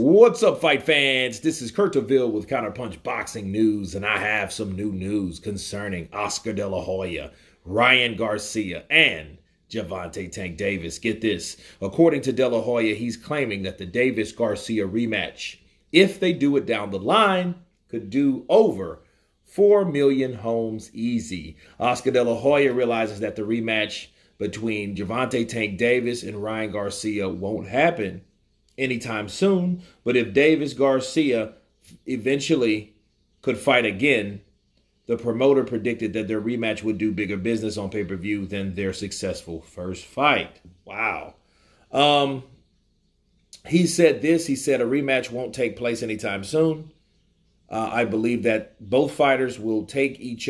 What's up, fight fans? This is Kurt DeVille with Counterpunch Boxing News, and I have some new news concerning Oscar Delahoya, Ryan Garcia, and Gervonta Tank Davis. Get this. According to Delahoya, he's claiming that the Davis-Garcia rematch, if they do it down the line, could do over 4 million homes easy. Oscar Delahoya realizes that the rematch between Gervonta Tank Davis and Ryan Garcia won't happen anytime soon, but if Davis Garcia eventually could fight again, the promoter predicted that their rematch would do bigger business on pay-per-view than their successful first fight. Wow. He said this. He said a rematch won't take place anytime soon. I believe that both fighters will each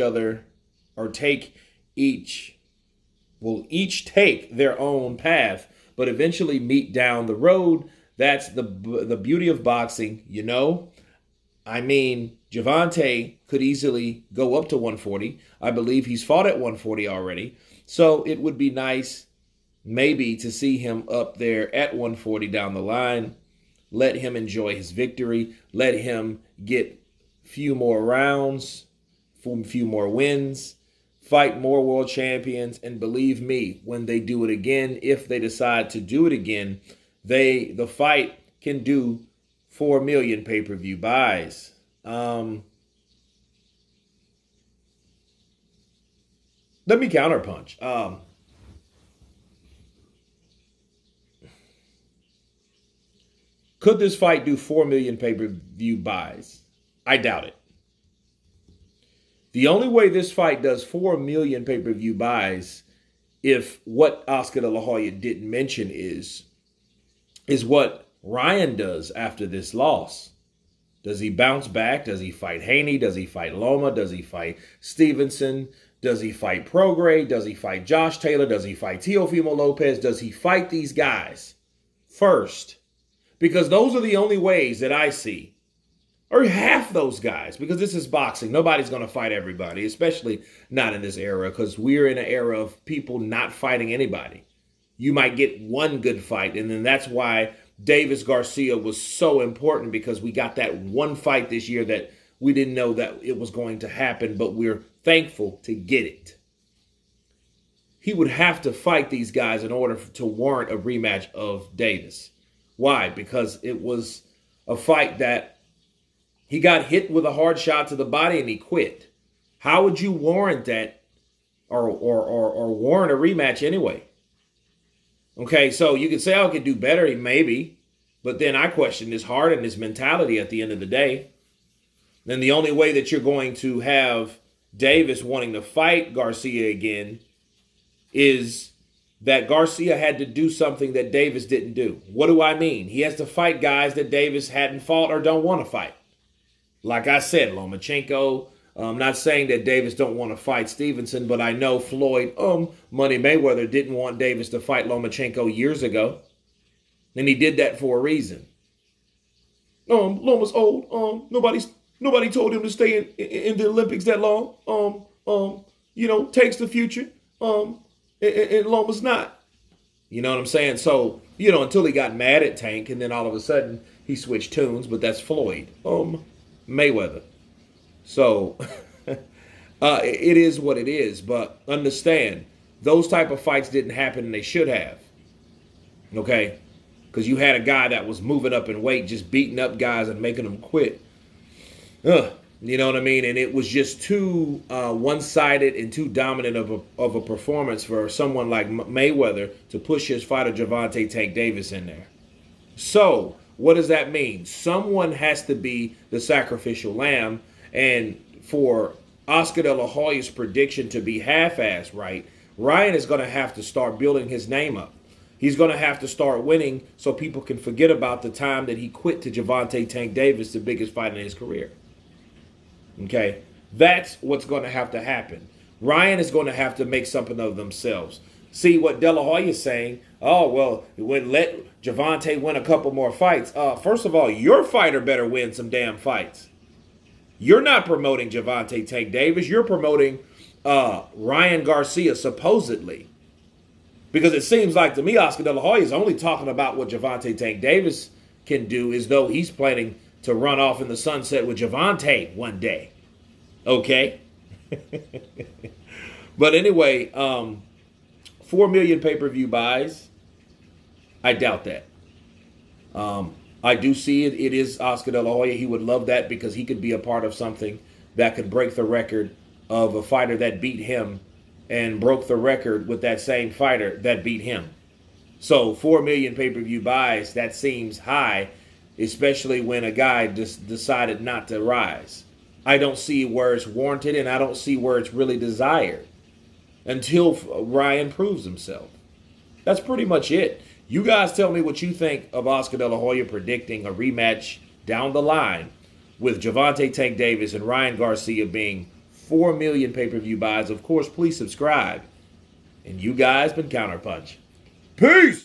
take their own path, but eventually meet down the road. That's the beauty of boxing, you know. I mean, Gervonta could easily go up to 140. I believe he's fought at 140 already. So it would be nice maybe to see him up there at 140 down the line. Let him enjoy his victory. Let him get a few more rounds, a few more wins, fight more world champions. And believe me, when they do it again, if they decide to do it again, the fight can do 4 million pay-per-view buys. Let me counterpunch. Could this fight do 4 million pay-per-view buys? I doubt it. The only way this fight does 4 million pay-per-view buys, if what Oscar De La Hoya didn't mention is what Ryan does after this loss. Does he bounce back? Does he fight Haney? Does he fight Loma? Does he fight Stevenson? Does he fight Prograis? Does he fight Josh Taylor? Does he fight Teofimo Lopez? Does he fight these guys first? Because those are the only ways that I see. Or half those guys, because this is boxing. Nobody's going to fight everybody, especially not in this era, because we're in an era of people not fighting anybody. You might get one good fight, and then that's why Davis Garcia was so important, because we got that one fight this year that we didn't know that it was going to happen, but we're thankful to get it. He would have to fight these guys in order to warrant a rematch of Davis. Why? Because it was a fight that he got hit with a hard shot to the body and he quit. How would you warrant that or warrant a rematch anyway? Okay, so you could say, I could do better, maybe. But then I question his heart and his mentality at the end of the day. Then the only way that you're going to have Davis wanting to fight Garcia again is that Garcia had to do something that Davis didn't do. What do I mean? He has to fight guys that Davis hadn't fought or don't want to fight. Like I said, Lomachenko. I'm not saying that Davis don't want to fight Stevenson, but I know Floyd, Money Mayweather didn't want Davis to fight Lomachenko years ago. And he did that for a reason. Loma's old. Nobody told him to stay in the Olympics that long. Takes the future. And Loma's not. You know what I'm saying? So, until he got mad at Tank, and then all of a sudden he switched tunes, but that's Floyd. Mayweather. So it is what it is, but understand those type of fights didn't happen and they should have. Okay? Because you had a guy that was moving up in weight, just beating up guys and making them quit. You know what I mean? And it was just too one-sided and too dominant of a performance for someone like Mayweather to push his fighter Gervonta Tank Davis in there. So what does that mean? Someone has to be the sacrificial lamb. And for Oscar De La Hoya's prediction to be half-assed right, Ryan is going to have to start building his name up. He's going to have to start winning so people can forget about the time that he quit to Gervonta Tank Davis, the biggest fight in his career. Okay? That's what's going to have to happen. Ryan is going to have to make something of themselves. See what De La Hoya is saying, let Gervonta win a couple more fights. First of all, your fighter better win some damn fights. You're not promoting Gervonta Tank Davis. You're promoting Ryan Garcia, supposedly. Because it seems like to me, Oscar De La Hoya is only talking about what Gervonta Tank Davis can do, as though he's planning to run off in the sunset with Gervonta one day. Okay? But anyway, 4 million pay-per-view buys, I doubt that. I do see it. It is Oscar De La Hoya. He would love that because he could be a part of something that could break the record of a fighter that beat him and broke the record with that same fighter that beat him. So 4 million pay-per-view buys, that seems high, especially when a guy just decided not to rise. I don't see where it's warranted, and I don't see where it's really desired until Ryan proves himself. That's pretty much it. You guys tell me what you think of Oscar De La Hoya predicting a rematch down the line with Gervonta Tank Davis and Ryan Garcia being 4 million pay-per-view buys. Of course, please subscribe. And you guys been Counterpunch. Peace!